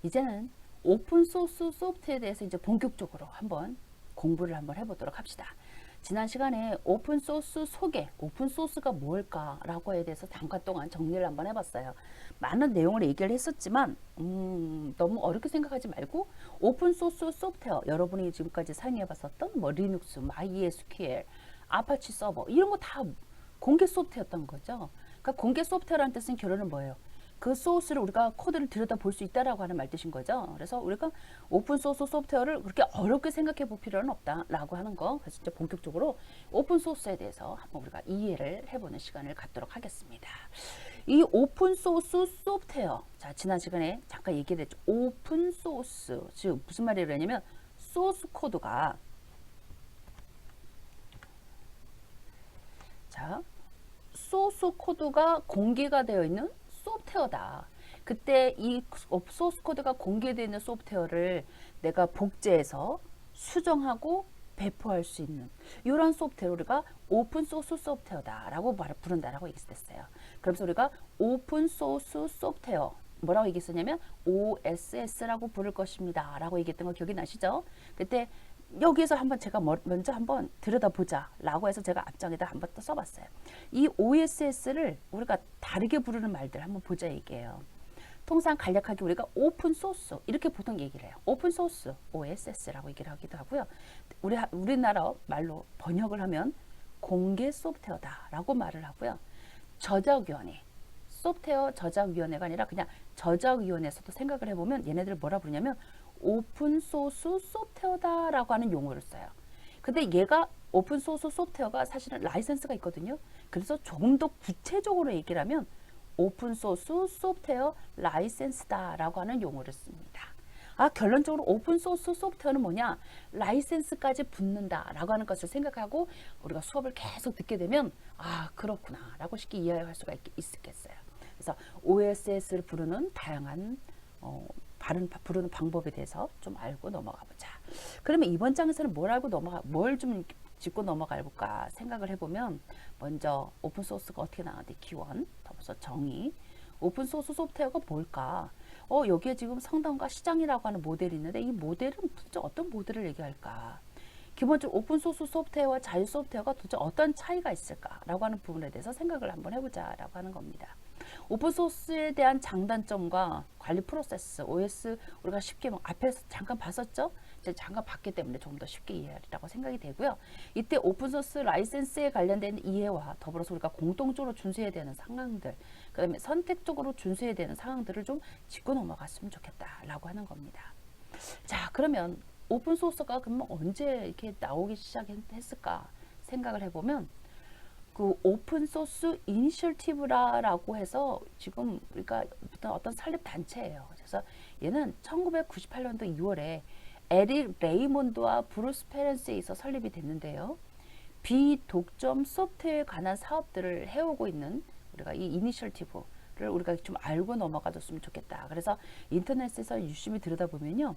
이제는 오픈소스 소프트에 대해서 이제 본격적으로 한번 공부를 한번 해보도록 합시다. 지난 시간에 오픈소스 소개, 오픈소스가 뭘까라고에 대해서 잠깐 동안 정리를 한번 해봤어요. 많은 내용을 얘기를 했었지만 너무 어렵게 생각하지 말고 오픈소스 소프트웨어, 여러분이 지금까지 사용해봤었던 뭐 리눅스, MySQL, 아파치 서버 이런 거 다 공개 소프트였던 거죠. 그러니까 공개 소프트웨어라는 뜻은 결론은 뭐예요? 그 소스를 우리가 코드를 들여다 볼 수 있다라고 하는 말 뜻인 거죠. 그래서 우리가 오픈 소스 소프트웨어를 그렇게 어렵게 생각해 볼 필요는 없다라고 하는 거. 그래서 이제 본격적으로 오픈 소스에 대해서 한번 우리가 이해를 해보는 시간을 갖도록 하겠습니다. 이 오픈 소스 소프트웨어. 자, 지난 시간에 잠깐 얘기했죠. 오픈 소스. 즉 무슨 말이냐면 소스 코드가 자, 소스 코드가 공개가 되어 있는 소프트웨어다. 그때 이 소스 코드가 공개되어 있는 소프트웨어를 내가 복제해서 수정하고 배포할 수 있는 이런 소프트웨어 우리가 오픈 소스 소프트웨어다라고 부른다라고 얘기했어요. 그래서 우리가 오픈 소스 소프트웨어 뭐라고 얘기했었냐면 OSS라고 부를 것입니다. 라고 얘기했던 거 기억이 나시죠? 그때 여기에서 한번 제가 먼저 한번 들여다보자 라고 해서 제가 앞장에다 한번 또 써봤어요. 이 OSS를 우리가 다르게 부르는 말들 한번 보자 얘기예요. 통상 간략하게 우리가 오픈 소스 이렇게 보통 얘기를 해요. 오픈 소스 OSS라고 얘기를 하기도 하고요. 우리나라 말로 번역을 하면 공개 소프트웨어다라고 말을 하고요. 저작위원회 소프트웨어 저작위원회가 아니라 그냥 저작위원회에서도 생각을 해보면 얘네들 뭐라 부르냐면 오픈소스 소프트웨어다라고 하는 용어를 써요. 근데 얘가 오픈소스 소프트웨어가 사실은 라이센스가 있거든요. 그래서 조금 더 구체적으로 얘기를 하면 오픈소스 소프트웨어 라이센스다라고 하는 용어를 씁니다. 아, 결론적으로 오픈소스 소프트웨어는 뭐냐? 라이센스까지 붙는다라고 하는 것을 생각하고 우리가 수업을 계속 듣게 되면 아, 그렇구나 라고 쉽게 이해할 수가 있겠어요. 그래서 OSS를 부르는 다양한 부르는 방법에 대해서 좀 알고 넘어가 보자. 그러면 이번 장에서는 뭘 좀 짚고 넘어가 볼까 생각을 해보면 먼저 오픈소스가 어떻게 나왔는데 기원, 더불어서 정의, 오픈소스 소프트웨어가 뭘까? 여기에 지금 성당과 시장이라고 하는 모델이 있는데 이 모델은 도대체 어떤 모델을 얘기할까? 기본적으로 오픈소스 소프트웨어와 자유 소프트웨어가 도대체 어떤 차이가 있을까라고 하는 부분에 대해서 생각을 한번 해보자라고 하는 겁니다. 오픈소스에 대한 장단점과 관리 프로세스, OS 우리가 쉽게 앞에서 잠깐 봤었죠? 이제 잠깐 봤기 때문에 조금 더 쉽게 이해하리라고 생각이 되고요. 이때 오픈소스 라이센스에 관련된 이해와 더불어서 우리가 공동적으로 준수해야 되는 상황들, 그 다음에 선택적으로 준수해야 되는 상황들을 좀 짚고 넘어갔으면 좋겠다라고 하는 겁니다. 자, 그러면 오픈소스가 그러면 언제 이렇게 나오기 시작했을까 생각을 해보면 그 오픈소스 이니셔티브라고 해서 지금 우리가 어떤 설립 단체예요. 그래서 얘는 1998년도 2월에 에릭 레이몬드와 브루스 페렌스에 있어 설립이 됐는데요. 비독점 소프트웨어에 관한 사업들을 해오고 있는 우리가 이 이니셔티브를 우리가 좀 알고 넘어가줬으면 좋겠다. 그래서 인터넷에서 유심히 들여다보면요.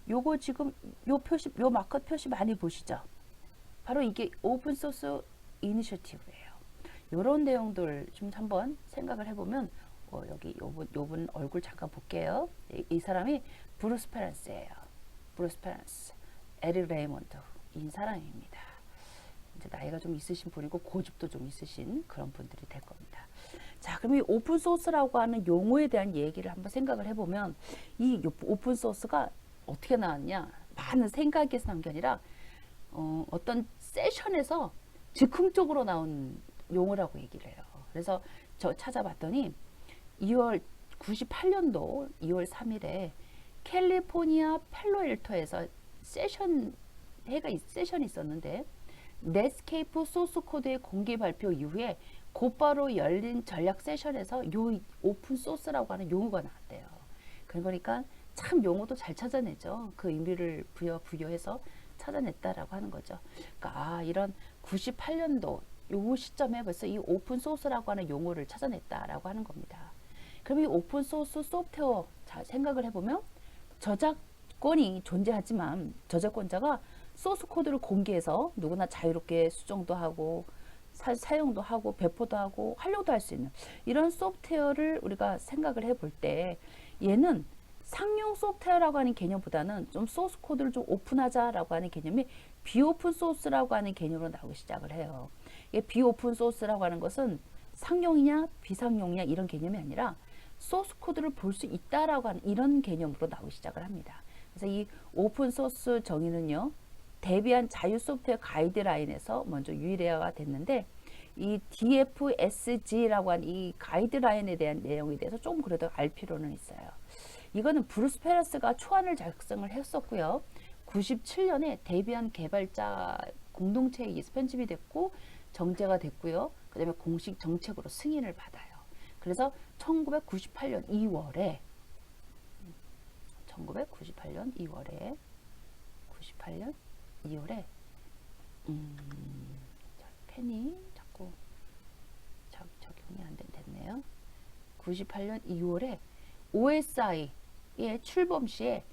요거 지금 요 마커 표시 많이 보시죠? 바로 이게 오픈소스 이니셔티브예요. 이런 내용들 좀 한번 생각을 해보면 여기 요분 얼굴 잠깐 볼게요. 이 사람이 브루스 페렌스예요. 브루스 페렌스, 에릭 레이몬드인 사람입니다. 이제 나이가 좀 있으신 분이고 고집도 좀 있으신 그런 분들이 될 겁니다. 자, 그럼 이 오픈소스라고 하는 용어에 대한 얘기를 한번 생각을 해보면 이 오픈소스가 어떻게 나왔냐? 많은 생각에서 나온 게 아니라 어떤 세션에서 즉흥적으로 나온 용어라고 얘기를 해요. 그래서 저 찾아봤더니 98년도 2월 3일에 캘리포니아 펠로알토에서 세션이 있었는데 넷스케이프 소스 코드의 공개 발표 이후에 곧바로 열린 전략 세션에서 요 오픈 소스라고 하는 용어가 나왔대요. 그러니까 참 용어도 잘 찾아내죠. 그 의미를 부여해서 찾아냈다라고 하는 거죠. 그러니까 이런 98년도 요 시점에 벌써 이 오픈 소스라고 하는 용어를 찾아냈다라고 하는 겁니다. 그럼 이 오픈 소스 소프트웨어 자 생각을 해보면 저작권이 존재하지만 저작권자가 소스 코드를 공개해서 누구나 자유롭게 수정도 하고 사용도 하고 배포도 하고 활용도 할 수 있는 이런 소프트웨어를 우리가 생각을 해볼 때 얘는 상용 소프트웨어라고 하는 개념보다는 좀 소스 코드를 좀 오픈하자라고 하는 개념이 비오픈 소스라고 하는 개념으로 나오기 시작을 해요. 이 비오픈 소스라고 하는 것은 상용이냐 비상용이냐 이런 개념이 아니라 소스 코드를 볼 수 있다라고 하는 이런 개념으로 나오기 시작을 합니다. 그래서 이 오픈 소스 정의는요, 대비한 자유 소프트웨어 가이드라인에서 먼저 유일화가 됐는데, 이 DFSG라고 하는 이 가이드라인에 대한 내용에 대해서 조금 그래도 알 필요는 있어요. 이거는 브루스 페러스가 초안을 작성을 했었고요. 97년에 대비한 개발자 공동체에 의해서 편집이 됐고 정제가 됐고요. 그 다음에 공식 정책으로 승인을 받아요. 그래서 1998년 2월에 펜이 자꾸 적용이 안 됐네요. 98년 2월에 OSI의 출범 시에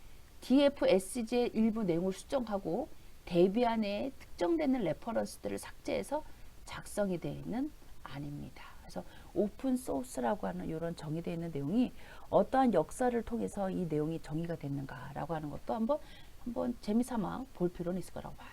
DFSG의 일부 내용을 수정하고 대비안에 특정되는 레퍼런스들을 삭제해서 작성이 되어 있는 안입니다. 그래서 오픈 소스라고 하는 이런 정의되어 있는 내용이 어떠한 역사를 통해서 이 내용이 정의가 됐는가라고 하는 것도 한번 재미삼아 볼 필요는 있을 거라고 봐요.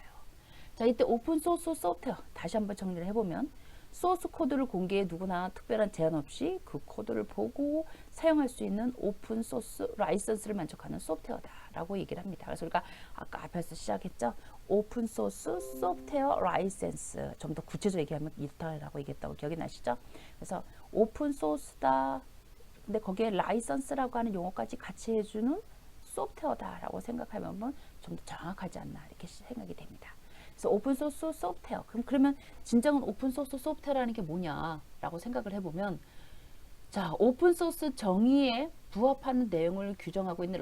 자, 이때 오픈 소스 소프트웨어 다시 한번 정리를 해보면 소스 코드를 공개해 누구나 특별한 제한 없이 그 코드를 보고 사용할 수 있는 오픈 소스 라이선스를 만족하는 소프트웨어다라고 얘기를 합니다. 그래서 우리가 아까 앞에서 시작했죠. 오픈 소스 소프트웨어 라이선스, 좀 더 구체적으로 얘기하면 이렇다라고 얘기했다고 기억이 나시죠? 그래서 오픈 소스다. 근데 거기에 라이선스라고 하는 용어까지 같이 해주는 소프트웨어다라고 생각하면 좀 더 정확하지 않나 이렇게 생각이 됩니다. 그래서 오픈소스 소프트웨어. 그러면 진정한 오픈소스 소프트웨어라는 게 뭐냐라고 생각을 해보면, 자, 오픈소스 정의에 부합하는 내용을 규정하고 있는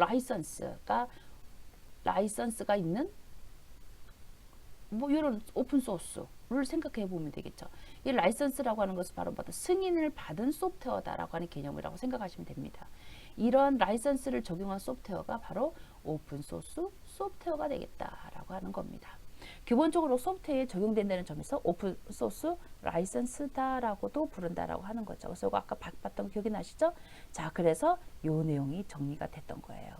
라이선스가 있는 뭐 이런 오픈소스를 생각해 보면 되겠죠. 이 라이선스라고 하는 것은 바로 승인을 받은 소프트웨어다라고 하는 개념이라고 생각하시면 됩니다. 이런 라이선스를 적용한 소프트웨어가 바로 오픈소스 소프트웨어가 되겠다라고 하는 겁니다. 기본적으로 소프트웨어에 적용된다는 점에서 오픈소스 라이선스다라고도 부른다라고 하는 거죠. 그래서 이거 아까 봤던 거 기억이 나시죠? 자, 그래서 이 내용이 정리가 됐던 거예요.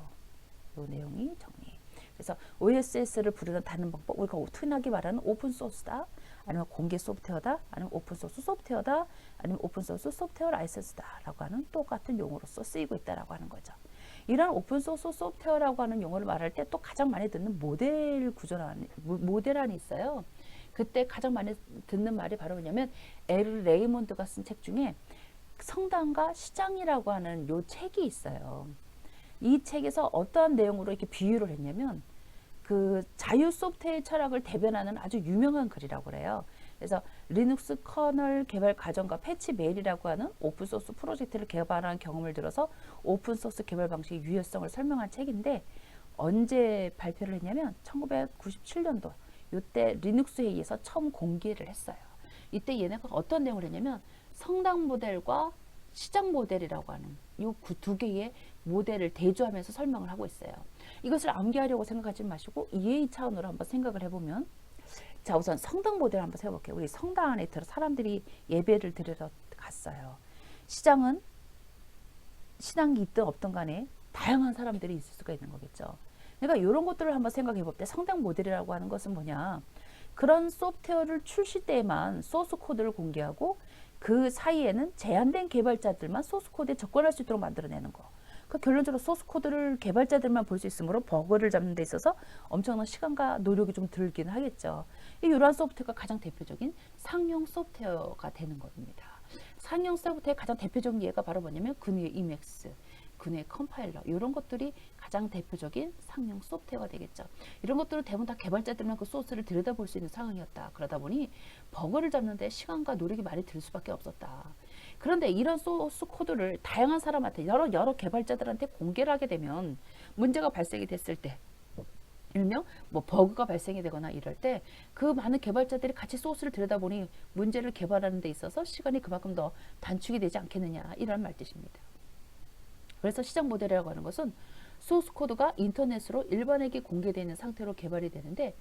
이 내용이 정리. 그래서 OSS를 부르는 다른 방법, 우리가 흔하게 말하는 오픈소스다, 아니면 공개 소프트웨어다, 아니면 오픈소스 소프트웨어다, 아니면 오픈소스 소프트웨어 라이선스다라고 하는 똑같은 용어로서 쓰이고 있다라고 하는 거죠. 이런 오픈소스 소프트웨어라고 하는 용어를 말할 때 또 가장 많이 듣는 모델안이 있어요. 그때 가장 많이 듣는 말이 바로 뭐냐면 에르 레이몬드가 쓴 책 중에 성당과 시장이라고 하는 요 책이 있어요. 이 책에서 어떠한 내용으로 이렇게 비유를 했냐면 그 자유 소프트웨어 철학을 대변하는 아주 유명한 글이라고 그래요. 그래서 리눅스 커널 개발 과정과 패치 메일이라고 하는 오픈소스 프로젝트를 개발한 경험을 들어서 오픈소스 개발 방식의 유효성을 설명한 책인데, 언제 발표를 했냐면 1997년도 이때 리눅스 회의에서 처음 공개를 했어요. 이때 얘네가 어떤 내용을 했냐면 성당 모델과 시장 모델이라고 하는 이 두 개의 모델을 대조하면서 설명을 하고 있어요. 이것을 암기하려고 생각하지 마시고 이해의 차원으로 한번 생각을 해보면, 자, 우선 성당 모델을 한번 세워볼게요. 우리 성당 안에 들어 사람들이 예배를 드리러 갔어요. 시장은 신앙이 있든 없든 간에 다양한 사람들이 있을 수가 있는 거겠죠. 그러니까 이런 것들을 한번 생각해 볼 때 성당 모델이라고 하는 것은 뭐냐, 그런 소프트웨어를 출시 때만 소스 코드를 공개하고 그 사이에는 제한된 개발자들만 소스 코드에 접근할 수 있도록 만들어내는 거. 그 결론적으로 소스 코드를 개발자들만 볼 수 있으므로 버그를 잡는 데 있어서 엄청난 시간과 노력이 좀 들긴 하겠죠. 이러한 소프트웨어가 가장 대표적인 상용 소프트웨어가 되는 겁니다. 상용 소프트웨어의 가장 대표적인 예가 바로 뭐냐면 그누의 이맥스, 그누의 컴파일러, 이런 것들이 가장 대표적인 상용 소프트웨어가 되겠죠. 이런 것들은 대부분 다 개발자들만 그 소스를 들여다볼 수 있는 상황이었다. 그러다 보니 버그를 잡는데 시간과 노력이 많이 들 수밖에 없었다. 그런데 이런 소스 코드를 다양한 사람한테 여러 개발자들한테 공개를 하게 되면 문제가 발생이 됐을 때, 일명 뭐 버그가 발생이 되거나 이럴 때 그 많은 개발자들이 같이 소스를 들여다보니 문제를 개발하는 데 있어서 시간이 그만큼 더 단축이 되지 않겠느냐, 이런 말 뜻입니다. 그래서 시장 모델이라고 하는 것은 소스 코드가 인터넷으로 일반에게 공개되는 상태로 개발이 되는데,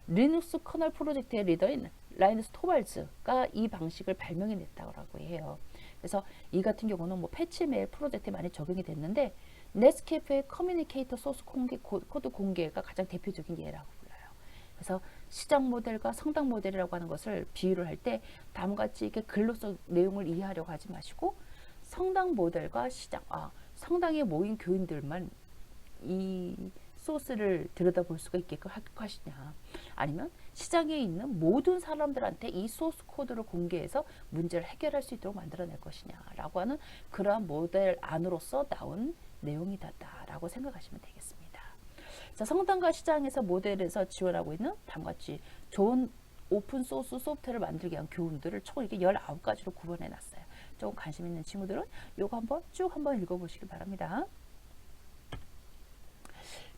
리눅스 커널 프로젝트의 리더인 라이너스 토발즈가 이 방식을 발명해냈다고 해요. 그래서 이 같은 경우는 뭐 패치메일 프로젝트에 많이 적용이 됐는데 네스캐페의 커뮤니케이터 소스 코드 공개가 가장 대표적인 예라고 불러요. 그래서 시장 모델과 성당 모델이라고 하는 것을 비유를 할 때 다음과 같이 이렇게 글로써 내용을 이해하려고 하지 마시고 성당 모델과 시장, 성당에 모인 교인들만 이 소스를 들여다볼 수가 있게끔 할 것이냐, 아니면 시장에 있는 모든 사람들한테 이 소스 코드를 공개해서 문제를 해결할 수 있도록 만들어낼 것이냐라고 하는 그러한 모델 안으로서 나온 내용이다라고 생각하시면 되겠습니다. 자, 성당과 시장에서 모델에서 지원하고 있는 다음과 같이 좋은 오픈 소스 소프트웨어를 만들기 위한 교훈들을 총 이렇게 19가지로 구분해 놨어요. 조금 관심 있는 친구들은 요거 한번 쭉 한번 읽어보시기 바랍니다.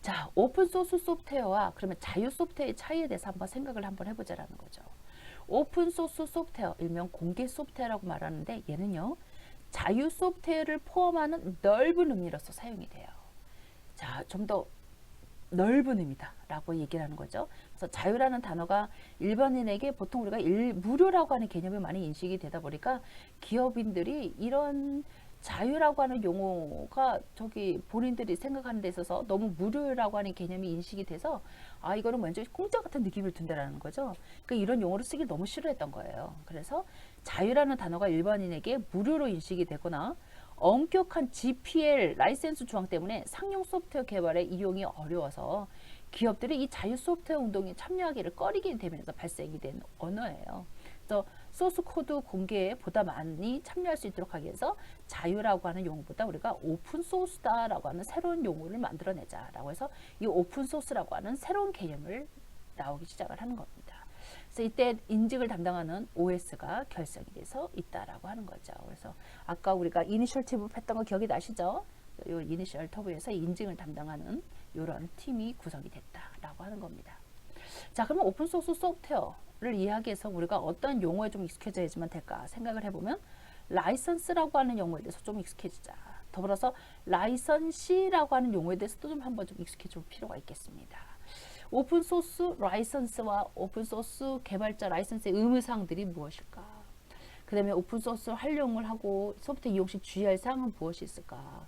자, 오픈 소스 소프트웨어와 그러면 자유 소프트웨어의 차이에 대해서 한번 생각을 한번 해보자라는 거죠. 오픈 소스 소프트웨어, 일명 공개 소프트웨어라고 말하는데 얘는요, 자유 소프트웨어를 포함하는 넓은 의미로서 사용이 돼요. 자, 좀 더 넓은 의미다라고 얘기를 하는 거죠. 그래서 자유라는 단어가 일반인에게 보통 우리가 무료라고 하는 개념이 많이 인식이 되다 보니까 기업인들이 이런 자유라고 하는 용어가 본인들이 생각하는 데 있어서 너무 무료라고 하는 개념이 인식이 돼서 이거는 완전 공짜 같은 느낌을 든다라는 거죠. 그러니까 이런 용어를 쓰기 너무 싫어했던 거예요. 그래서 자유라는 단어가 일반인에게 무료로 인식이 되거나 엄격한 GPL 라이센스 조항 때문에 상용 소프트웨어 개발에 이용이 어려워서 기업들이 이 자유 소프트웨어 운동에 참여하기를 꺼리게 되면서 발생이 된 언어예요. 그래서 소스 코드 공개에 보다 많이 참여할 수 있도록 하기 위해서 자유라고 하는 용어보다 우리가 오픈 소스다라고 하는 새로운 용어를 만들어내자라고 해서 이 오픈 소스라고 하는 새로운 개념을 나오기 시작을 하는 겁니다. 그래서 이때 인증을 담당하는 OS가 결성이 돼서 있다라고 하는 거죠. 그래서 아까 우리가 이니셜티브 했던 거 기억이 나시죠? 이 이니셜 터브에서 인증을 담당하는 이런 팀이 구성이 됐다라고 하는 겁니다. 자, 그러면 오픈소스 소프트웨어를 이해하기 위해서 우리가 어떤 용어에 좀 익숙해져야지만 될까 생각을 해보면 라이선스라고 하는 용어에 대해서 좀 익숙해지자. 더불어서 라이선시라고 하는 용어에 대해서도 좀 한번 좀 익숙해질 필요가 있겠습니다. 오픈소스 라이선스와 오픈소스 개발자 라이선스의 의무사항들이 무엇일까? 그 다음에 오픈소스 활용을 하고 소프트웨어 이용 시 주의할 사항은 무엇이 있을까?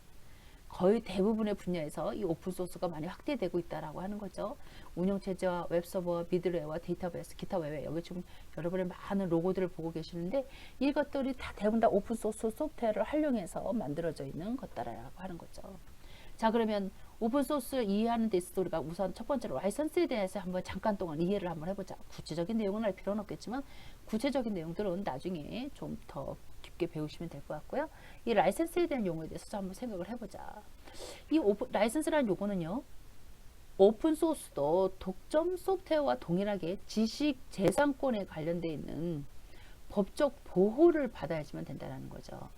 거의 대부분의 분야에서 이 오픈소스가 많이 확대되고 있다라고 하는 거죠. 운영체제와 웹서버, 미들웨어와 데이터베이스, 기타 외에 여기 지금 여러분의 많은 로고들을 보고 계시는데 이것들이 다 대부분 다 오픈소스 소프트웨어를 활용해서 만들어져 있는 것다라고 하는 거죠. 자, 그러면 오픈소스를 이해하는 데 있어서 우리가 우선 첫 번째로 라이선스에 대해서 한번 잠깐 동안 이해를 한번 해보자. 구체적인 내용은 알 필요는 없겠지만 구체적인 내용들은 나중에 좀 더 깊게 배우시면 될 것 같고요. 이 라이선스에 대한 용어에 대해서 한번 생각을 해보자. 이 라이선스라는 용어는요, 오픈소스도 독점 소프트웨어와 동일하게 지식 재산권에 관련되어 있는 법적 보호를 받아야지만 된다는 거죠.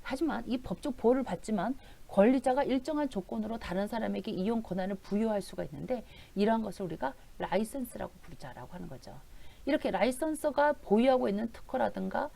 하지만 이 법적 보호를 받지만 권리자가 일정한 조건으로 다른 사람에게 이용 권한을 부여할 수가 있는데 이러한 것을 우리가 라이선스라고 부르자라고 하는 거죠. 이렇게 라이선서가 보유하고 있는 특허라든가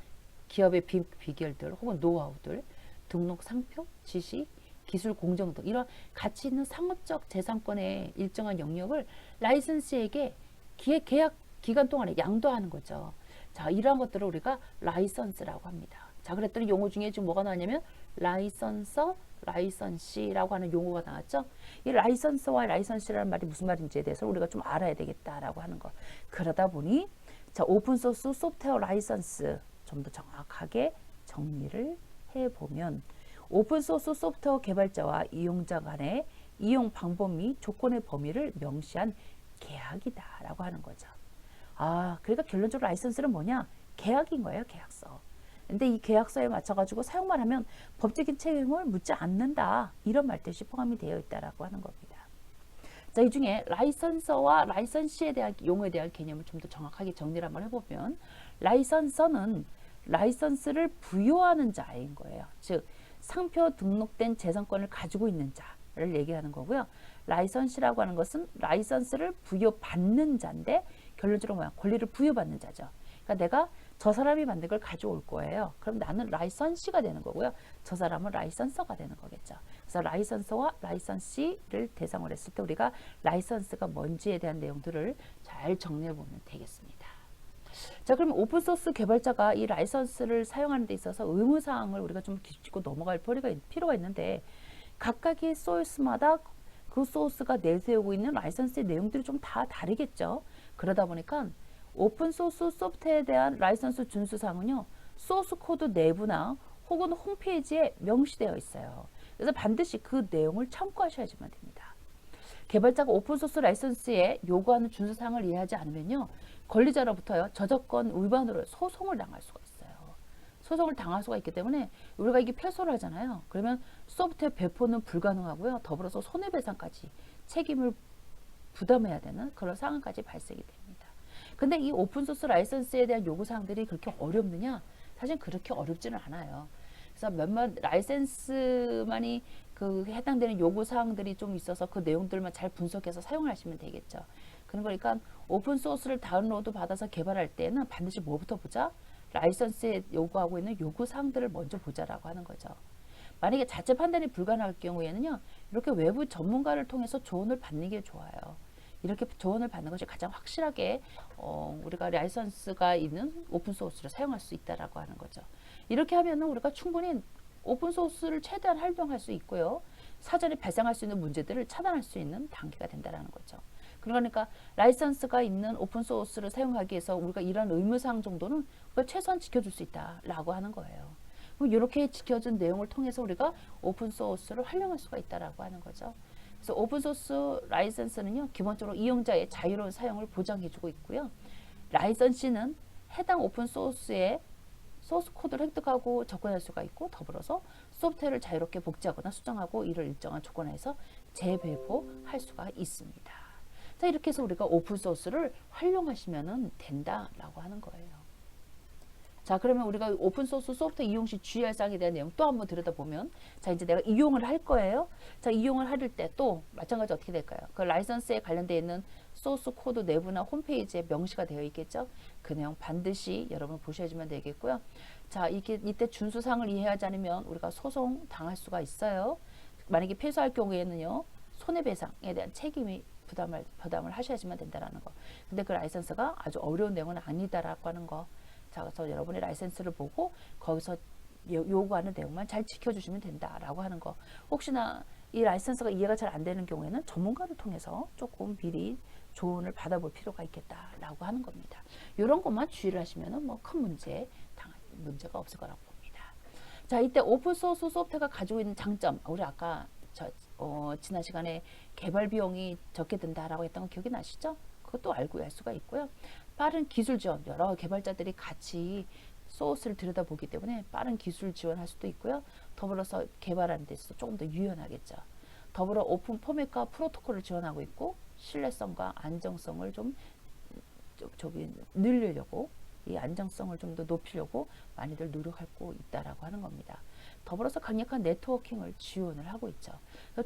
기업의 비결들 혹은 노하우들, 등록 상표, 지식, 기술 공정 등 이런 가치 있는 상업적 재산권의 일정한 영역을 라이선스에게 계약 기간 동안에 양도하는 거죠. 자, 이러한 것들을 우리가 라이선스라고 합니다. 자, 그랬더니 용어 중에 지금 뭐가 나왔냐면 라이선서, 라이선시라고 하는 용어가 나왔죠. 이 라이선서와 라이선시라는 말이 무슨 말인지에 대해서 우리가 좀 알아야 되겠다라고 하는 거. 그러다 보니 자, 오픈소스 소프트웨어 라이선스 좀 더 정확하게 정리를 해보면 오픈소스 소프트웨어 개발자와 이용자 간의 이용 방법 및 조건의 범위를 명시한 계약이다라고 하는 거죠. 그러니까 결론적으로 라이선스는 뭐냐? 계약인 거예요, 계약서. 근데 이 계약서에 맞춰가지고 사용만 하면 법적인 책임을 묻지 않는다. 이런 말뜻이 포함이 되어 있다라고 하는 겁니다. 자, 이 중에 라이선서와 라이선시에 대한 용어에 대한 개념을 좀 더 정확하게 정리를 한번 해보면 라이선서는 라이선스를 부여하는 자인 거예요. 즉 상표 등록된 재산권을 가지고 있는 자를 얘기하는 거고요. 라이선시라고 하는 것은 라이선스를 부여받는 자인데 결론적으로 뭐야? 권리를 부여받는 자죠. 그러니까 내가 저 사람이 만든 걸 가져올 거예요. 그럼 나는 라이선시가 되는 거고요. 저 사람은 라이선서가 되는 거겠죠. 그래서 라이선서와 라이선시를 대상으로 했을 때 우리가 라이선스가 뭔지에 대한 내용들을 잘 정리해 보면 되겠습니다. 자, 그러면 오픈소스 개발자가 이 라이선스를 사용하는 데 있어서 의무사항을 우리가 좀 짚고 넘어갈 필요가 있는데, 각각의 소스마다 그 소스가 내세우고 있는 라이선스의 내용들이 좀 다 다르겠죠. 그러다 보니까 오픈소스 소프트웨어에 대한 라이선스 준수사항은요, 소스 코드 내부나 혹은 홈페이지에 명시되어 있어요. 그래서 반드시 그 내용을 참고하셔야지만 됩니다. 개발자가 오픈소스 라이선스에 요구하는 준수사항을 이해하지 않으면요, 권리자로부터요, 저작권 위반으로 소송을 당할 수가 있어요. 소송을 당할 수가 있기 때문에 우리가 이게 패소를 하잖아요. 그러면 소프트웨어 배포는 불가능하고요. 더불어서 손해배상까지 책임을 부담해야 되는 그런 상황까지 발생이 됩니다. 근데 이 오픈소스 라이선스에 대한 요구사항들이 그렇게 어렵느냐? 사실 그렇게 어렵지는 않아요. 그래서 몇몇 라이센스만이 그 해당되는 요구사항들이 좀 있어서 그 내용들만 잘 분석해서 사용하시면 되겠죠. 그러니까 오픈소스를 다운로드 받아서 개발할 때는 반드시 뭐부터 보자? 라이선스에 요구하고 있는 요구사항들을 먼저 보자라고 하는 거죠. 만약에 자체 판단이 불가능할 경우에는요, 이렇게 외부 전문가를 통해서 조언을 받는 게 좋아요. 이렇게 조언을 받는 것이 가장 확실하게 우리가 라이선스가 있는 오픈소스를 사용할 수 있다라고 하는 거죠. 이렇게 하면은 우리가 충분히 오픈소스를 최대한 활용할 수 있고요. 사전에 발생할 수 있는 문제들을 차단할 수 있는 단계가 된다는 거죠. 그러니까 라이선스가 있는 오픈소스를 사용하기 위해서 우리가 이런 의무사항 정도는 우리가 최소한 지켜줄 수 있다라고 하는 거예요. 이렇게 지켜준 내용을 통해서 우리가 오픈소스를 활용할 수가 있다라고 하는 거죠. 그래서 오픈소스 라이선스는요, 기본적으로 이용자의 자유로운 사용을 보장해주고 있고요. 라이선스는 해당 오픈소스의 소스 코드를 획득하고 접근할 수가 있고, 더불어서 소프트웨어를 자유롭게 복제하거나 수정하고 이를 일정한 조건에서 재배포할 수가 있습니다. 자, 이렇게 해서 우리가 오픈소스를 활용하시면 된다라고 하는 거예요. 자, 그러면 우리가 오픈소스 소프트웨어 이용 시 주의할 사항에 대한 내용 또 한번 들여다보면, 자, 이제 내가 이용을 할 거예요. 자, 이용을 할 때 또 마찬가지 어떻게 될까요? 그 라이선스에 관련되어 있는 소스 코드 내부나 홈페이지에 명시가 되어 있겠죠. 그 내용 반드시 여러분 보셔야지만 되겠고요. 자, 이때 준수사항을 이해하지 않으면 우리가 소송 당할 수가 있어요. 만약에 패소할 경우에는요, 손해배상에 대한 책임이 부담을 하셔야지만 된다라는 거. 근데 그 라이선스가 아주 어려운 내용은 아니다라고 하는 거. 자, 그래서 여러분의 라이센스를 보고 거기서 요구하는 내용만 잘 지켜주시면 된다라고 하는 거. 혹시나 이 라이센스가 이해가 잘 안 되는 경우에는 전문가를 통해서 조금 미리 조언을 받아볼 필요가 있겠다라고 하는 겁니다. 이런 것만 주의를 하시면은 뭐 큰 문제가 없을 거라고 봅니다. 자, 이때 오픈소스 소프트웨어가 가지고 있는 장점, 우리 아까 지난 시간에 개발 비용이 적게 든다라고 했던 거 기억이 나시죠? 그것도 알 수가 있고요. 빠른 기술 지원, 여러 개발자들이 같이 소스를 들여다보기 때문에 빠른 기술 지원할 수도 있고요. 더불어서 개발하는 데 있어서 조금 더 유연하겠죠. 더불어 오픈 포맷과 프로토콜을 지원하고 있고, 신뢰성과 안정성을 좀 늘리려고, 이 안정성을 좀 더 높이려고 많이들 노력하고 있다라고 하는 겁니다. 더불어서 강력한 네트워킹을 지원을 하고 있죠.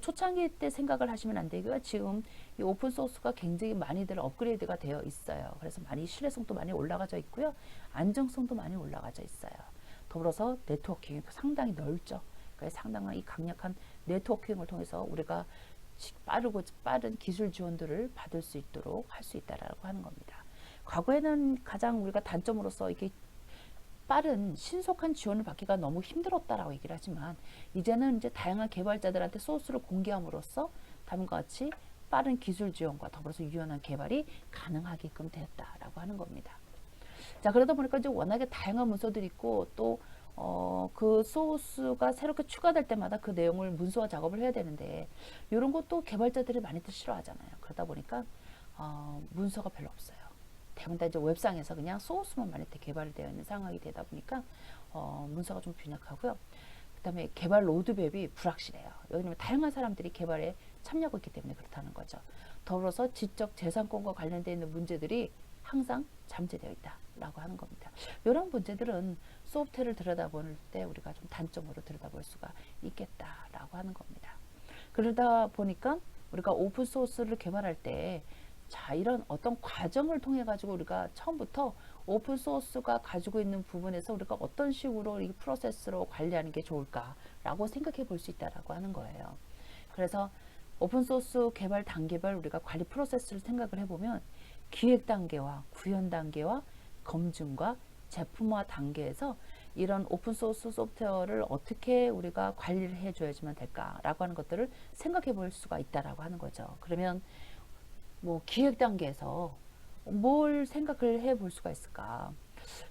초창기 때 생각을 하시면 안 되고요. 지금 이 오픈 소스가 굉장히 많이들 업그레이드가 되어 있어요. 그래서 많이 신뢰성도 많이 올라가져 있고요. 안정성도 많이 올라가져 있어요. 더불어서 네트워킹이 상당히 넓죠. 그러니까 상당한 이 강력한 네트워킹을 통해서 우리가 빠른 기술 지원들을 받을 수 있도록 할 수 있다라고 하는 겁니다. 과거에는 가장 우리가 단점으로서 이게 빠른 신속한 지원을 받기가 너무 힘들었다라고 얘기를 하지만, 이제는 이제 다양한 개발자들한테 소스를 공개함으로써 다음과 같이 빠른 기술 지원과 더불어서 유연한 개발이 가능하게끔 되었다라고 하는 겁니다. 자, 그러다 보니까 이제 워낙에 다양한 문서들이 있고, 또 그 소스가 새롭게 추가될 때마다 그 내용을 문서화 작업을 해야 되는데, 이런 것도 개발자들이 많이들 싫어하잖아요. 그러다 보니까 문서가 별로 없어요. 대부분 다 이제 웹상에서 그냥 소스만 많이 개발되어 있는 상황이 되다 보니까 문서가 좀 빈약하고요. 그 다음에 개발 로드맵이 불확실해요. 왜냐하면 다양한 사람들이 개발에 참여하고 있기 때문에 그렇다는 거죠. 더불어서 지적 재산권과 관련되어 있는 문제들이 항상 잠재되어 있다라고 하는 겁니다. 이런 문제들은 소프트웨어를 들여다볼 때 우리가 좀 단점으로 들여다볼 수가 있겠다라고 하는 겁니다. 그러다 보니까 우리가 오픈 소스를 개발할 때, 자, 이런 어떤 과정을 통해 가지고 우리가 처음부터 오픈 소스가 가지고 있는 부분에서 우리가 어떤 식으로 이 프로세스로 관리하는 게 좋을까라고 생각해 볼 수 있다라고 하는 거예요. 그래서 오픈 소스 개발 단계별 우리가 관리 프로세스를 생각을 해보면, 기획 단계와 구현 단계와 검증과 제품화 단계에서 이런 오픈소스 소프트웨어를 어떻게 우리가 관리를 해줘야지만 될까라고 하는 것들을 생각해 볼 수가 있다라고 하는 거죠. 그러면 뭐 기획 단계에서 뭘 생각을 해 볼 수가 있을까?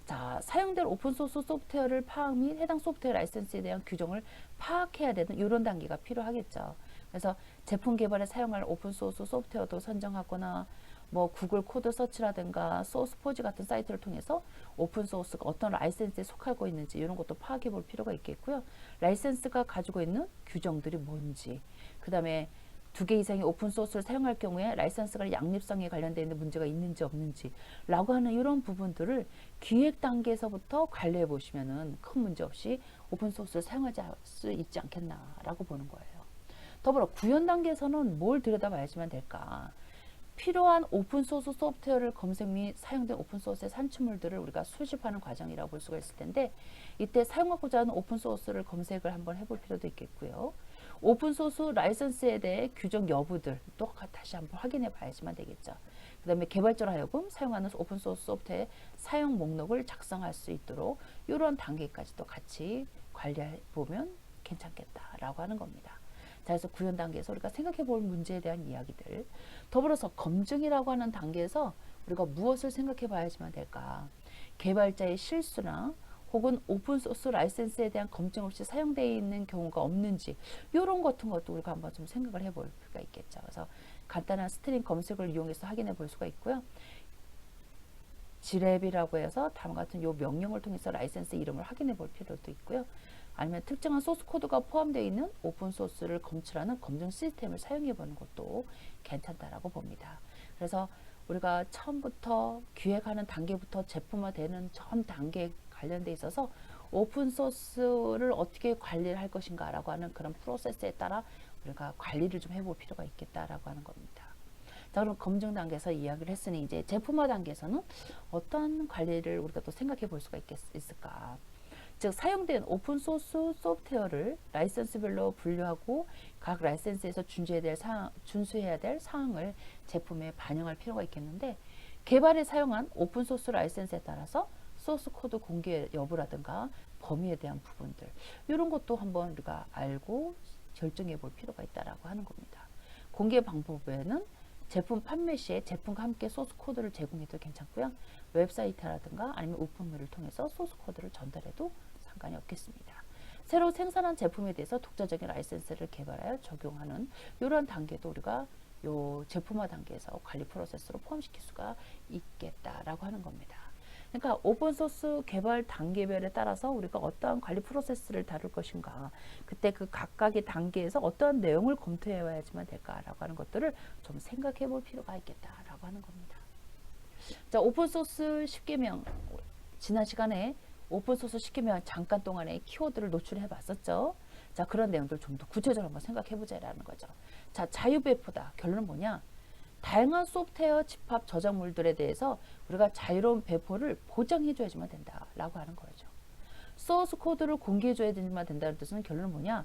자, 사용될 오픈소스 소프트웨어를 파악 및 해당 소프트웨어 라이센스에 대한 규정을 파악해야 되는 이런 단계가 필요하겠죠. 그래서 제품 개발에 사용할 오픈소스 소프트웨어도 선정하거나 뭐 구글 코드 서치라든가 소스포지 같은 사이트를 통해서 오픈소스가 어떤 라이센스에 속하고 있는지 이런 것도 파악해 볼 필요가 있겠고요. 라이센스가 가지고 있는 규정들이 뭔지, 그 다음에 2개 이상의 오픈소스를 사용할 경우에 라이센스가 양립성에 관련되어 있는 문제가 있는지 없는지 라고 하는 이런 부분들을 기획 단계에서부터 관리해 보시면은 큰 문제 없이 오픈소스를 사용하지 수 있지 않겠나라고 보는 거예요. 더불어 구현 단계에서는 뭘 들여다봐야지만 될까? 필요한 오픈소스 소프트웨어를 검색 및 사용된 오픈소스의 산출물들을 우리가 수집하는 과정이라고 볼 수가 있을 텐데, 이때 사용하고자 하는 오픈소스를 검색을 한번 해볼 필요도 있겠고요. 오픈소스 라이선스에 대해 규정 여부들 또 다시 한번 확인해 봐야지만 되겠죠. 그 다음에 개발자로 하여금 사용하는 오픈소스 소프트웨어의 사용 목록을 작성할 수 있도록 이런 단계까지도 같이 관리해 보면 괜찮겠다라고 하는 겁니다. 자, 그래서 구현 단계에서 우리가 생각해 볼 문제에 대한 이야기들, 더불어서 검증이라고 하는 단계에서 우리가 무엇을 생각해 봐야지만 될까? 개발자의 실수나 혹은 오픈소스 라이센스에 대한 검증 없이 사용되어 있는 경우가 없는지 이런 같은 것도 우리가 한번 좀 생각을 해볼 필요가 있겠죠. 그래서 간단한 스트링 검색을 이용해서 확인해 볼 수가 있고요. 지랩이라고 해서 다음과 같은 요 명령을 통해서 라이센스 이름을 확인해 볼 필요도 있고요. 아니면 특정한 소스 코드가 포함되어 있는 오픈소스를 검출하는 검증 시스템을 사용해 보는 것도 괜찮다라고 봅니다. 그래서 우리가 처음부터 기획하는 단계부터 제품화되는 전 단계에 관련돼 있어서 오픈소스를 어떻게 관리를 할 것인가 라고 하는 그런 프로세스에 따라 우리가 관리를 좀 해볼 필요가 있겠다라고 하는 겁니다. 자, 그럼 검증 단계에서 이야기를 했으니 이제 제품화 단계에서는 어떤 관리를 우리가 또 생각해 볼 수가 있을까? 즉 사용된 오픈소스 소프트웨어를 라이센스별로 분류하고 각 라이센스에서 준수해야 될 사항을 제품에 반영할 필요가 있겠는데, 개발에 사용한 오픈소스 라이센스에 따라서 소스 코드 공개 여부라든가 범위에 대한 부분들 이런 것도 한번 우리가 알고 결정해 볼 필요가 있다라고 하는 겁니다. 공개 방법에는 제품 판매 시에 제품과 함께 소스 코드를 제공해도 괜찮고요. 웹사이트라든가 아니면 우편물을 통해서 소스 코드를 전달해도 상관이 없겠습니다. 새로 생산한 제품에 대해서 독자적인 라이센스를 개발하여 적용하는 이런 단계도 우리가 요 제품화 단계에서 관리 프로세스로 포함시킬 수가 있겠다라고 하는 겁니다. 그러니까 오픈소스 개발 단계별에 따라서 우리가 어떠한 관리 프로세스를 다룰 것인가, 그때 그 각각의 단계에서 어떠한 내용을 검토해 와야지만 될까라고 하는 것들을 좀 생각해 볼 필요가 있겠다라고 하는 겁니다. 자, 오픈소스 10개명, 지난 시간에 오픈소스 10개명 잠깐 동안에 키워드를 노출해 봤었죠. 자, 그런 내용들 좀 더 구체적으로 한번 생각해 보자라는 거죠. 자, 자유배포다. 결론은 뭐냐? 다양한 소프트웨어 집합 저작물들에 대해서 우리가 자유로운 배포를 보장해줘야지만 된다라고 하는 거죠. 소스 코드를 공개해줘야 되지만 된다는 뜻은 결론은 뭐냐?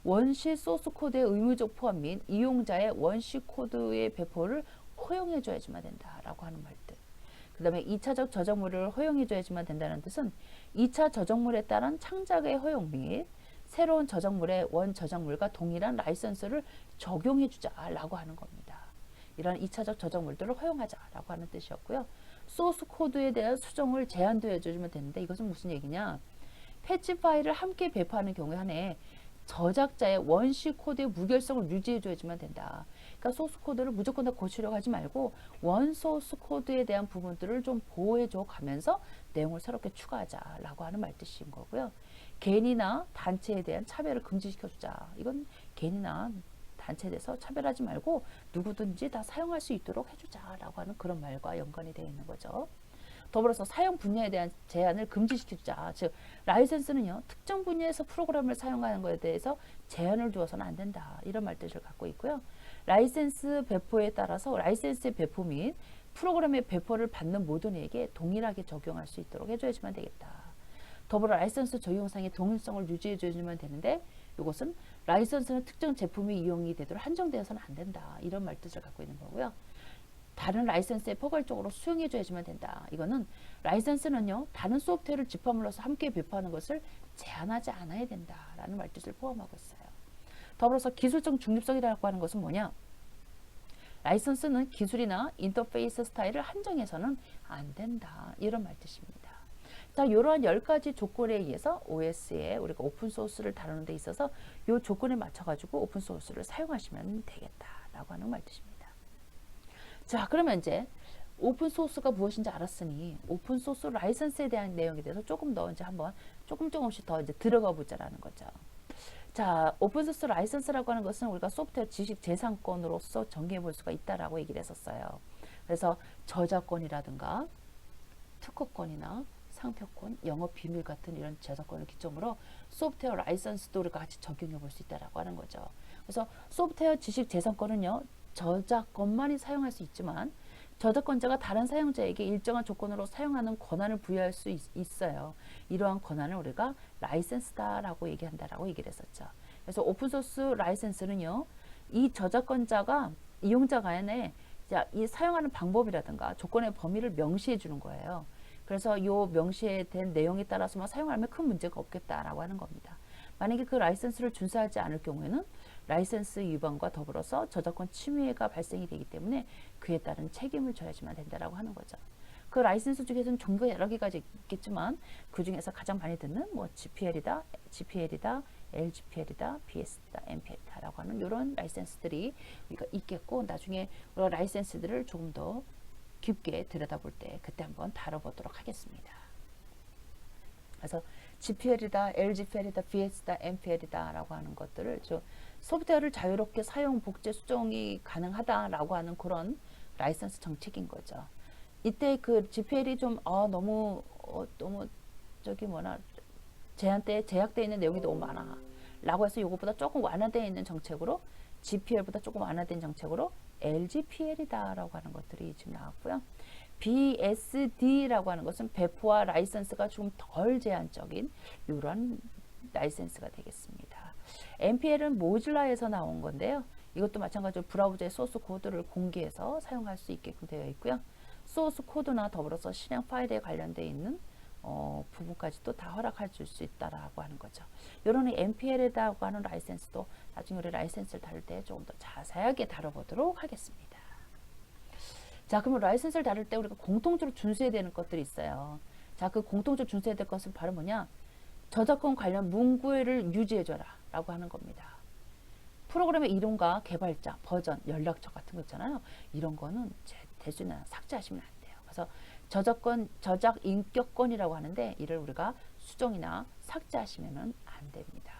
원시 소스 코드의 의무적 포함 및 이용자의 원시 코드의 배포를 허용해줘야지만 된다라고 하는 말들. 그 다음에 2차적 저작물을 허용해줘야지만 된다는 뜻은 2차 저작물에 따른 창작의 허용 및 새로운 저작물의 원 저작물과 동일한 라이선스를 적용해주자라고 하는 겁니다. 이런 2차적 저작물들을 허용하자라고 하는 뜻이었고요. 소스 코드에 대한 수정을 제한도 해주면 되는데, 이것은 무슨 얘기냐? 패치 파일을 함께 배포하는 경우에 한해 저작자의 원시 코드의 무결성을 유지해줘야지만 된다. 그러니까 소스 코드를 무조건 다 고치려고 하지 말고 원 소스 코드에 대한 부분들을 좀 보호해줘 가면서 내용을 새롭게 추가하자라고 하는 말뜻인 거고요. 개인이나 단체에 대한 차별을 금지시켜주자. 이건 개인이나 단체에 대해서 차별하지 말고 누구든지 다 사용할 수 있도록 해주자라고 하는 그런 말과 연관이 되어 있는 거죠. 더불어서 사용 분야에 대한 제한을 금지시키자. 즉 라이센스는요, 특정 분야에서 프로그램을 사용하는 것에 대해서 제한을 두어서는 안 된다. 이런 말뜻을 갖고 있고요. 라이센스 배포에 따라서 라이센스의 배포 및 프로그램의 배포를 받는 모든 이에게 동일하게 적용할 수 있도록 해줘야지만 되겠다. 더불어 라이센스 적용상의 동일성을 유지해줘야지만 되는데, 이것은 라이선스는 특정 제품이 이용이 되도록 한정되어서는 안 된다. 이런 말뜻을 갖고 있는 거고요. 다른 라이선스에 포괄적으로 수용해 줘야지만 된다. 이거는 라이선스는요, 다른 소프트웨어를 집합물로서 함께 배포하는 것을 제한하지 않아야 된다라는 말뜻을 포함하고 있어요. 더불어서 기술적 중립성이라고 하는 것은 뭐냐? 라이선스는 기술이나 인터페이스 스타일을 한정해서는 안 된다. 이런 말뜻입니다. 자, 이러한 10가지 조건에 의해서 OS에 우리가 오픈소스를 다루는 데 있어서 이 조건에 맞춰가지고 오픈소스를 사용하시면 되겠다라고 하는 말뜻입니다. 자, 그러면 이제 오픈소스가 무엇인지 알았으니 오픈소스 라이선스에 대한 내용에 대해서 조금 더 이제 한번 조금씩 더 이제 들어가 보자라는 거죠. 자, 오픈소스 라이선스라고 하는 것은 우리가 소프트웨어 지식 재산권으로서 정의해 볼 수가 있다라고 얘기를 했었어요. 그래서 저작권이라든가 특허권이나 상표권, 영업 비밀 같은 이런 저작권을 기점으로 소프트웨어 라이선스도 우리가 같이 적용해 볼 수 있다라고 하는 거죠. 그래서 소프트웨어 지식 재산권은요, 저작권만이 사용할 수 있지만 저작권자가 다른 사용자에게 일정한 조건으로 사용하는 권한을 부여할 수 있어요. 이러한 권한을 우리가 라이센스다라고 얘기한다라고 얘기를 했었죠. 그래서 오픈소스 라이센스는요, 이 저작권자가 이용자 간에 이 사용하는 방법이라든가 조건의 범위를 명시해 주는 거예요. 그래서 이 명시된 내용에 따라서만 사용하면 큰 문제가 없겠다라고 하는 겁니다. 만약에 그 라이센스를 준수하지 않을 경우에는 라이센스 위반과 더불어서 저작권 침해가 발생이 되기 때문에 그에 따른 책임을 져야지만 된다라고 하는 거죠. 그 라이센스 중에서는 종류가 여러 개가 있겠지만 그 중에서 가장 많이 듣는 뭐 GPL이다, LGPL이다, BS다, MPL이다라고 하는 이런 라이센스들이 우리가 있겠고 나중에 우리가 라이센스들을 조금 더 깊게 들여다볼 때 그때 한번 다뤄보도록 하겠습니다. 그래서 GPL이다, LGPL이다, BS다, MPL이다 라고 하는 것들을 소프트웨어를 자유롭게 사용, 복제, 수정이 가능하다라고 하는 그런 라이선스 정책인 거죠. 이때 그 GPL이 좀 너무 제약되어 있는 내용이 너무 많아 라고 해서 이것보다 조금 완화되어 있는 정책으로 GPL보다 조금 완화된 정책으로 LGPL이다 라고 하는 것들이 지금 나왔고요. BSD라고 하는 것은 배포와 라이선스가 좀 덜 제한적인 이런 라이선스가 되겠습니다. MPL은 모질라에서 나온 건데요. 이것도 마찬가지로 브라우저의 소스 코드를 공개해서 사용할 수 있게끔 되어 있고요. 소스 코드나 더불어서 실행 파일에 관련되어 있는 부분까지도 다 허락할 수 있다라고 하는 거죠. 이런 MPL이라고 하는 라이센스도 나중에 우리 라이센스를 다룰 때 조금 더 자세하게 다뤄보도록 하겠습니다. 자, 그러면 라이센스를 다룰 때 우리가 공통적으로 준수해야 되는 것들이 있어요. 자, 그 공통적으로 준수해야 될 것은 바로 뭐냐? 저작권 관련 문구를 유지해줘라 라고 하는 겁니다. 프로그램의 이름과 개발자, 버전, 연락처 같은 거 있잖아요. 이런 거는 될 수 있는 한 삭제하시면 안 돼요. 그래서 저작 인격권이라고 하는데 이를 우리가 수정이나 삭제하시면 안 됩니다.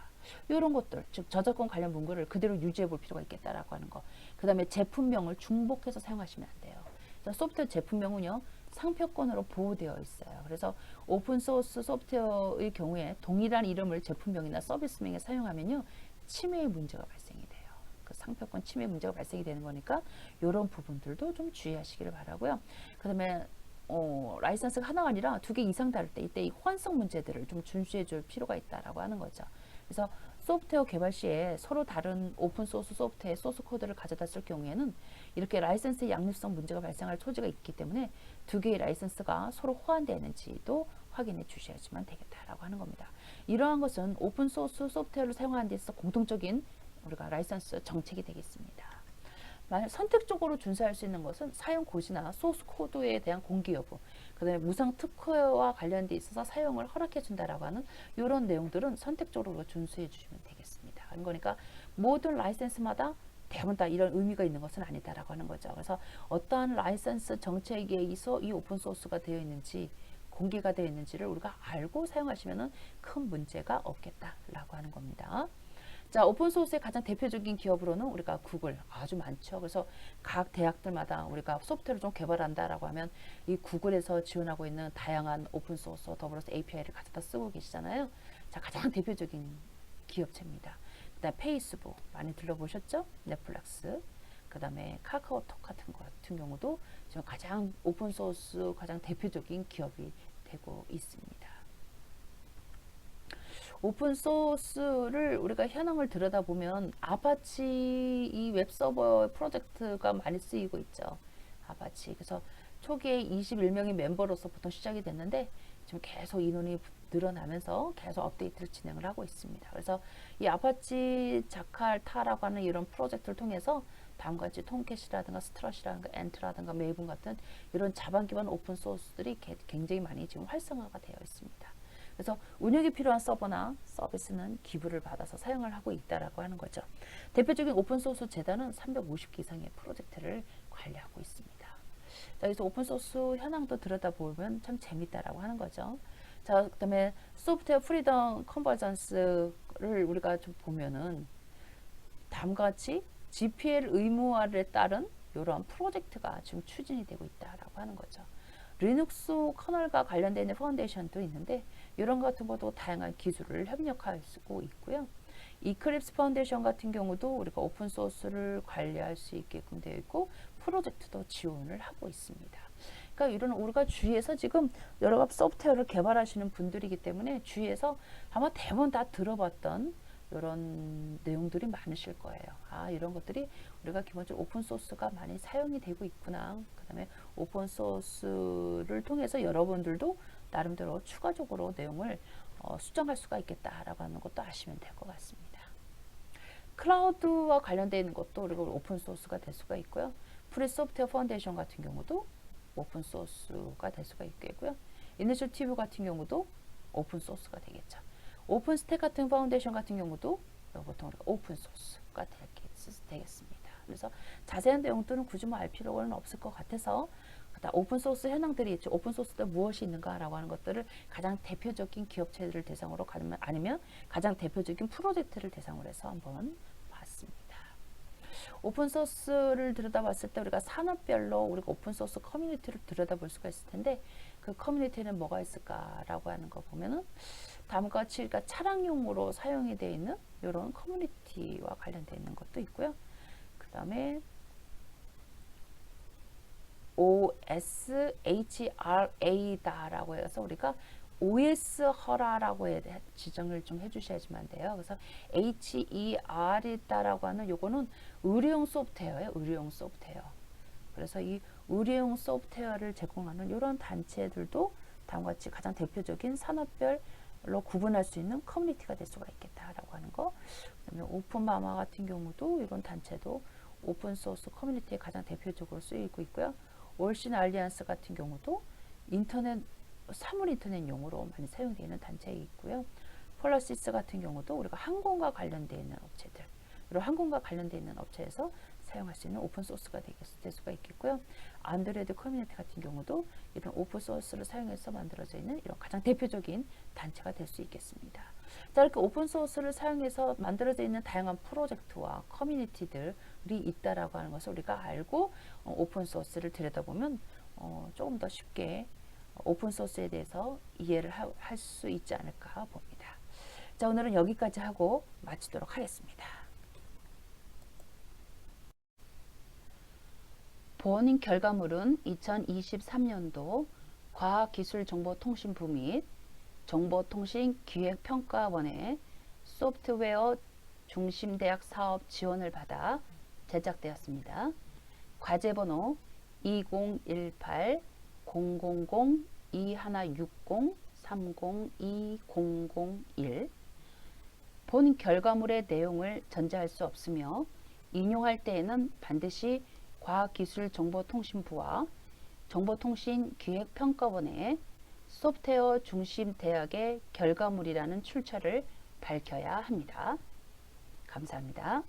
이런 것들, 즉 저작권 관련 문구를 그대로 유지해 볼 필요가 있겠다라고 하는 거. 그 다음에 제품명을 중복해서 사용하시면 안 돼요. 소프트웨어 제품명은요, 상표권으로 보호되어 있어요. 그래서 오픈소스 소프트웨어의 경우에 동일한 이름을 제품명이나 서비스명에 사용하면요, 침해의 문제가 발생이 돼요. 그 상표권 침해 문제가 발생이 되는 거니까 이런 부분들도 좀 주의하시기를 바라고요. 그 다음에 라이선스가 하나가 아니라 2개 이상 다룰 때 이때 이 호환성 문제들을 좀 준수해 줄 필요가 있다라고 하는 거죠. 그래서 소프트웨어 개발 시에 서로 다른 오픈소스 소프트웨어 소스 코드를 가져다 쓸 경우에는 이렇게 라이선스의 양립성 문제가 발생할 소지가 있기 때문에 2개의 라이선스가 서로 호환되는지도 확인해 주셔야지만 되겠다라고 하는 겁니다. 이러한 것은 오픈소스 소프트웨어를 사용하는 데 있어서 공통적인 우리가 라이선스 정책이 되겠습니다. 만약 선택적으로 준수할 수 있는 것은 사용 고지나 소스 코드에 대한 공개 여부, 그 다음에 무상 특허와 관련돼 있어서 사용을 허락해 준다라고 하는 이런 내용들은 선택적으로 준수해 주시면 되겠습니다. 그러니까 모든 라이센스마다 대부분 다 이런 의미가 있는 것은 아니다라고 하는 거죠. 그래서 어떠한 라이센스 정책에 의해서 이 오픈소스가 되어 있는지 공개가 되어 있는지를 우리가 알고 사용하시면 큰 문제가 없겠다라고 하는 겁니다. 자, 오픈소스의 가장 대표적인 기업으로는 우리가 구글 아주 많죠. 그래서 각 대학들마다 우리가 소프트웨어를 좀 개발한다라고 하면 이 구글에서 지원하고 있는 다양한 오픈소스 더불어서 API를 가져다 쓰고 계시잖아요. 자, 가장 대표적인 기업체입니다. 그다음 페이스북 많이 들어보셨죠? 넷플릭스, 그다음에 카카오톡 같은 것 같은 경우도 지금 가장 오픈소스 가장 대표적인 기업이 되고 있습니다. 오픈소스를 우리가 현황을 들여다보면 아파치 이 웹서버 프로젝트가 많이 쓰이고 있죠. 아파치. 그래서 초기에 21명의 멤버로서 보통 시작이 됐는데 지금 계속 인원이 늘어나면서 계속 업데이트를 진행을 하고 있습니다. 그래서 이 아파치 자칼타라고 하는 이런 프로젝트를 통해서 다음과 같이 톰캣이라든가 스트럿이라든가 엔트라든가 메이븐 같은 이런 자반 기반 오픈 소스들이 굉장히 많이 지금 활성화가 되어 있습니다. 그래서 운영이 필요한 서버나 서비스는 기부를 받아서 사용을 하고 있다라고 하는 거죠. 대표적인 오픈소스 재단은 350개 이상의 프로젝트를 관리하고 있습니다. 자, 그래서 오픈소스 현황도 들여다보면 참 재밌다라고 하는 거죠. 자, 그 다음에 소프트웨어 프리덤 컨버전스를 우리가 좀 보면은 다음과 같이 GPL 의무화를 따른 이러한 프로젝트가 지금 추진이 되고 있다라고 하는 거죠. 리눅스 커널과 관련된 파운데이션도 있는데 이런 같은 것도 다양한 기술을 협력할 수 있고요. 이클립스 파운데이션 같은 경우도 우리가 오픈 소스를 관리할 수 있게끔 되어 있고 프로젝트도 지원을 하고 있습니다. 그러니까 이런 우리가 주위에서 지금 여러 가지 소프트웨어를 개발하시는 분들이기 때문에 주위에서 아마 대부분 다 들어봤던 이런 내용들이 많으실 거예요. 아, 이런 것들이 우리가 기본적으로 오픈 소스가 많이 사용이 되고 있구나. 그 다음에 오픈 소스를 통해서 여러분들도 나름대로 추가적으로 내용을 수정할 수가 있겠다라고 하는 것도 아시면 될 것 같습니다. 클라우드와 관련되어 있는 것도 우리가 오픈 소스가 될 수가 있고요. 프리 소프트웨어 파운데이션 같은 경우도 오픈 소스가 될 수가 있겠고요. 이니셔티브 같은 경우도 오픈 소스가 되겠죠. 오픈 스택 같은 파운데이션 같은 경우도 보통 우리가 오픈 소스가 되겠습니다. 그래서 자세한 내용들은 굳이 뭐 알 필요는 없을 것 같아서 오픈 소스 현황들이 있죠. 오픈 소스도 무엇이 있는가라고 하는 것들을 가장 대표적인 기업체들을 대상으로 아니면 가장 대표적인 프로젝트를 대상으로 해서 한번 봤습니다. 오픈 소스를 들여다봤을 때 우리가 산업별로 우리가 오픈 소스 커뮤니티를 들여다볼 수가 있을 텐데 그 커뮤니티는 뭐가 있을까라고 하는 거 보면은 다음과 같이 그러니까 차량용으로 사용이 되어 있는 이런 커뮤니티와 관련되어 있는 것도 있고요. 그 다음에 OSHRA다라고 해서 우리가 OS 허라라고 지정을 좀 해주셔야지만 돼요. 그래서 HER이다라고 하는 요거는 의료용 소프트웨어예요. 의료용 소프트웨어. 그래서 이 의료용 소프트웨어를 제공하는 이런 단체들도 다음과 같이 가장 대표적인 산업별로 구분할 수 있는 커뮤니티가 될 수가 있겠다라고 하는 거. 그다음에 오픈마마 같은 경우도 이런 단체도 오픈소스 커뮤니티에 가장 대표적으로 쓰이고 있고요. 월신 알리안스 같은 경우도 사물 인터넷용으로 많이 사용되어 있는 단체에 있고요. 폴라시스 같은 경우도 우리가 항공과 관련되어 있는 업체들, 이런 항공과 관련되어 있는 업체에서 사용할 수 있는 오픈소스가 될 수가 있겠고요. 안드로이드 커뮤니티 같은 경우도 이런 오픈소스를 사용해서 만들어져 있는 이런 가장 대표적인 단체가 될 수 있겠습니다. 자, 이렇게 오픈소스를 사용해서 만들어져 있는 다양한 프로젝트와 커뮤니티들이 있다라고 하는 것을 우리가 알고 오픈소스를 들여다보면 조금 더 쉽게 오픈소스에 대해서 이해를 할 수 있지 않을까 봅니다. 자, 오늘은 여기까지 하고 마치도록 하겠습니다. 보닝 결과물은 2023년도 과학기술정보통신부 및 정보통신기획평가원의 소프트웨어 중심대학 사업 지원을 받아 제작되었습니다. 과제번호 2018-000-2160-302001. 본 결과물의 내용을 전제할 수 없으며 인용할 때에는 반드시 과학기술정보통신부와 정보통신기획평가원의 소프트웨어 중심 대학의 결과물이라는 출처를 밝혀야 합니다. 감사합니다.